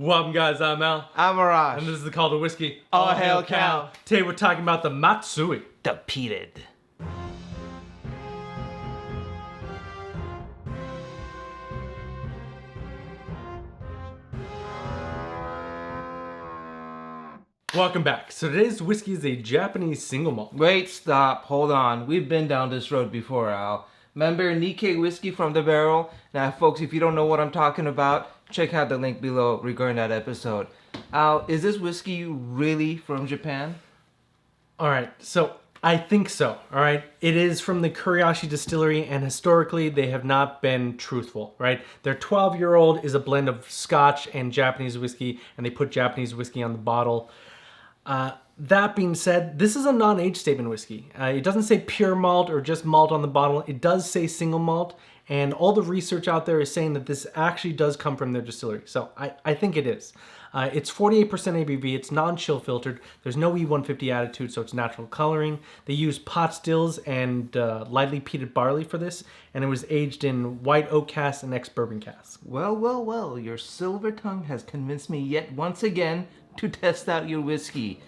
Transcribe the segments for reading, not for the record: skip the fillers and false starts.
Welcome guys, I'm Al. I'm Arash. And this is the Call to Whiskey. All hail Cal. Today we're talking about the Matsui The Peated. Welcome back. So today's whiskey is a Japanese single malt. Wait, stop, hold on. We've been down this road before, Al. Remember Nikkei whiskey from the barrel? Now, folks, if you don't know what I'm talking about, check out the link below regarding that episode. Al, is this whiskey really from Japan? Alright, so I think so. Alright, it is from the Kurayoshi Distillery, and historically they have not been truthful, right? Their 12-year-old is a blend of Scotch and Japanese whiskey, and they put Japanese whiskey on the bottle. That being said, this is a non-age statement whiskey. It doesn't say pure malt or just malt on the bottle. It does say single malt, and all the research out there is saying that this actually does come from their distillery. So I think it is. It's 48% ABV. It's non-chill filtered. There's no E150 attitude, so it's natural coloring. They use pot stills and lightly peated barley for this, and it was aged in white oak casks and ex-bourbon casks. Well, your silver tongue has convinced me yet once again to test out your whiskey.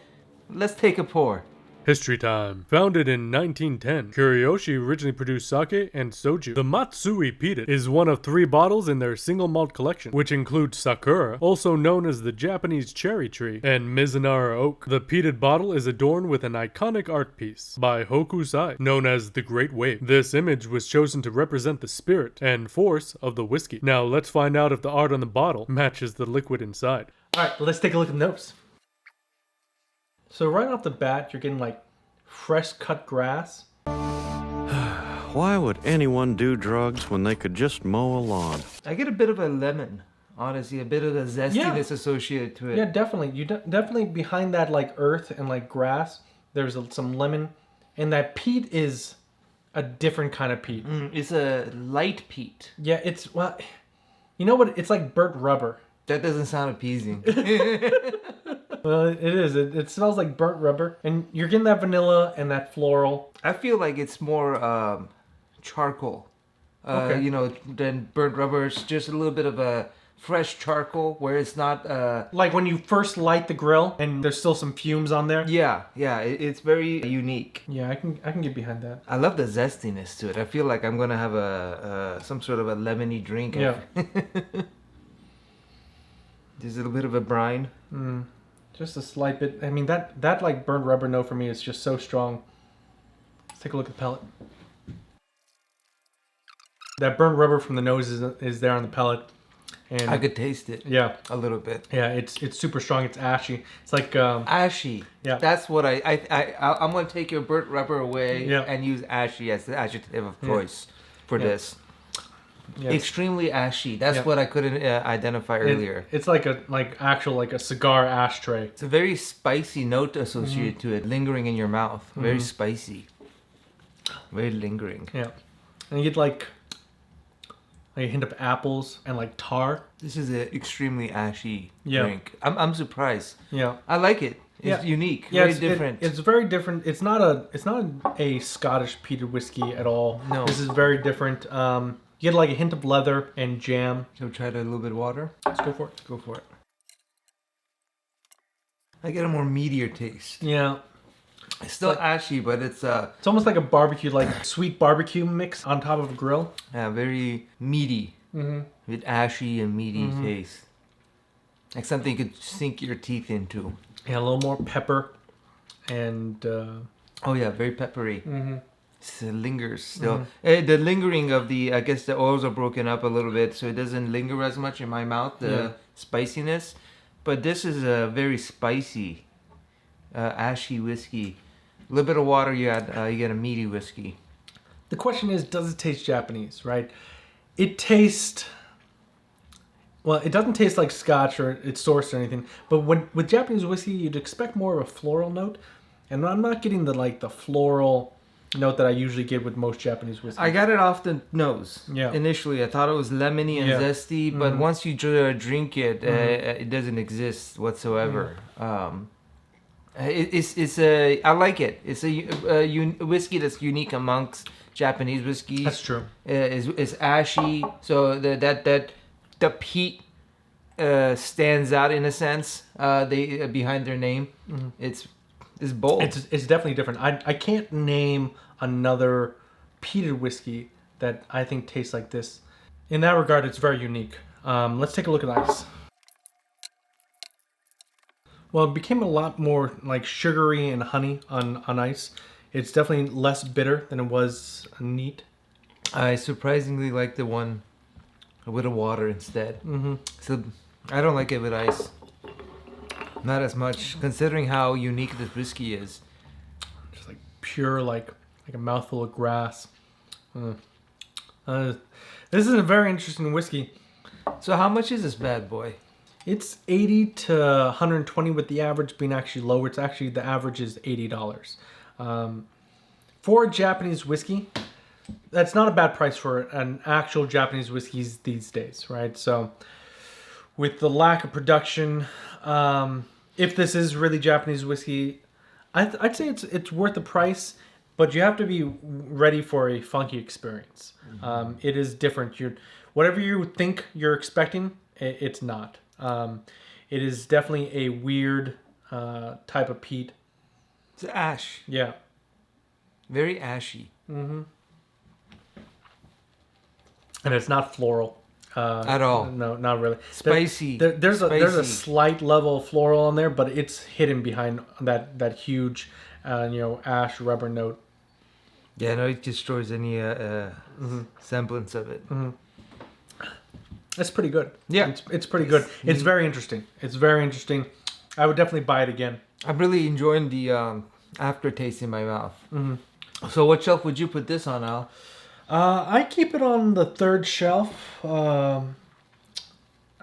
Let's take a pour. History time. Founded in 1910, Kurayoshi originally produced sake and soju. The Matsui The Peated is one of 3 bottles in their single malt collection, which includes Sakura, also known as the Japanese cherry tree, and Mizunara oak. The peated bottle is adorned with an iconic art piece by Hokusai, known as the Great Wave. This image was chosen to represent the spirit and force of the whiskey. Now let's find out if the art on the bottle matches the liquid inside. Alright, let's take a look at the notes. So right off the bat, you're getting like fresh cut grass. Why would anyone do drugs when they could just mow a lawn? I get a bit of a lemon, honestly, a bit of the zestiness associated to it. Yeah, definitely. You definitely behind that like earth and like grass, there's some lemon, and that peat is a different kind of peat. It's a light peat. Yeah, it's well, you know what? It's like burnt rubber. That doesn't sound appeasing. Well, it is. It smells like burnt rubber, and you're getting that vanilla and that floral. I feel like it's more charcoal. Okay. You know, than burnt rubber. It's just a little bit of a fresh charcoal where it's not. Like when you first light the grill, and there's still some fumes on there. Yeah. It's very unique. Yeah, I can get behind that. I love the zestiness to it. I feel like I'm gonna have a some sort of a lemony drink. Yeah. There's a little bit of a brine. Just a slight bit. I mean, that like burnt rubber note for me is just so strong. Let's take a look at the palate. That burnt rubber from the nose is there on the palate, and I could taste it. Yeah, a little bit. Yeah, it's super strong. It's ashy. It's like ashy. Yeah, that's what I'm gonna take your burnt rubber away and use ashy as the adjective of choice for this. Yeah. Extremely ashy. That's what I couldn't identify earlier. It's like a cigar ashtray. It's a very spicy note associated to it, lingering in your mouth. Very spicy. Very lingering. Yeah, and you get like a hint of apples and like tar. This is an extremely ashy drink. I'm surprised. Yeah, I like it. It's unique. Yeah, very different. It's very different. It's not a Scottish peated whiskey at all. No, this is very different. You get like a hint of leather and jam. So try a little bit of water. Let's go for it. Go for it. I get a more meatier taste. Yeah. It's still ashy, but it's almost like a barbecue, like sweet barbecue mix on top of a grill. Yeah, very meaty. With ashy and meaty taste. Like something you could sink your teeth into. Yeah, a little more pepper and oh yeah, very peppery. It lingers still. The lingering of I guess the oils are broken up a little bit, so it doesn't linger as much in my mouth, the spiciness. But this is a very spicy, ashy whiskey. A little bit of water, you get a meaty whiskey. The question is, does it taste Japanese, right? It tastes... Well, it doesn't taste like Scotch or it's sourced or anything, but with Japanese whiskey, you'd expect more of a floral note. And I'm not getting the floral note that I usually get with most Japanese whiskey. I got it off the nose. Yeah. Initially, I thought it was lemony and zesty, but once you drink it, it doesn't exist whatsoever. I like it. It's a whiskey that's unique amongst Japanese whiskeys. That's true. It's ashy, so the peat stands out in a sense. They behind their name, it's bold. It's definitely different. I can't name another peated whiskey that I think tastes like this. In that regard, it's very unique. Let's take a look at ice. Well, it became a lot more like sugary and honey on ice. It's definitely less bitter than it was neat. I surprisingly like the one with the water instead. So I don't like it with ice. Not as much, considering how unique this whiskey is. Just like pure, like a mouthful of grass. This is a very interesting whiskey. So how much is this bad boy? It's 80 to 120 with the average being actually lower. It's actually, the average is $80. For a Japanese whiskey, that's not a bad price for an actual Japanese whiskey these days, right? So with the lack of production, if this is really Japanese whiskey, I'd say it's worth the price, but you have to be ready for a funky experience. It is different. Whatever you think you're expecting, it's not. It is definitely a weird type of peat. It's ash. Yeah. Very ashy. And it's not floral. At all. No, not really. Spicy. There's a slight level of floral on there, but it's hidden behind that huge, ash rubber note. Yeah, no, it destroys any semblance of it. It's pretty good. Yeah. It's pretty good. It's very interesting. It's very interesting. I would definitely buy it again. I'm really enjoying the aftertaste in my mouth. So what shelf would you put this on, Al? I keep it on the third shelf, and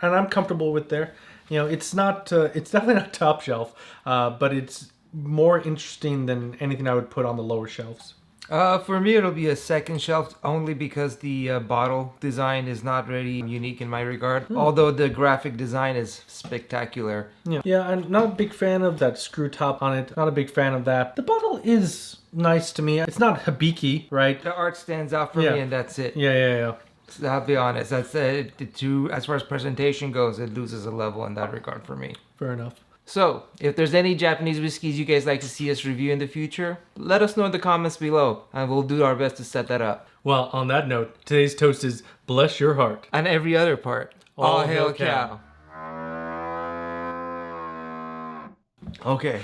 I'm comfortable with there. It's not. It's definitely not top shelf, but it's more interesting than anything I would put on the lower shelves. For me, it'll be a second shelf only because the bottle design is not really unique in my regard. Although the graphic design is spectacular. Yeah, I'm not a big fan of that screw top on it. Not a big fan of that. The bottle is nice to me. It's not Hibiki, right? The art stands out for me, and that's it. Yeah. So I'll be honest. That's as far as presentation goes, it loses a level in that regard for me. Fair enough. So, if there's any Japanese whiskeys you guys like to see us review in the future, let us know in the comments below, and we'll do our best to set that up. Well, on that note, today's toast is bless your heart. And every other part. All hail cow. Okay.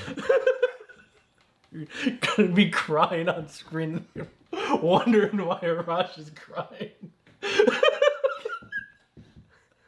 You're gonna be crying on screen, wondering why Arash is crying.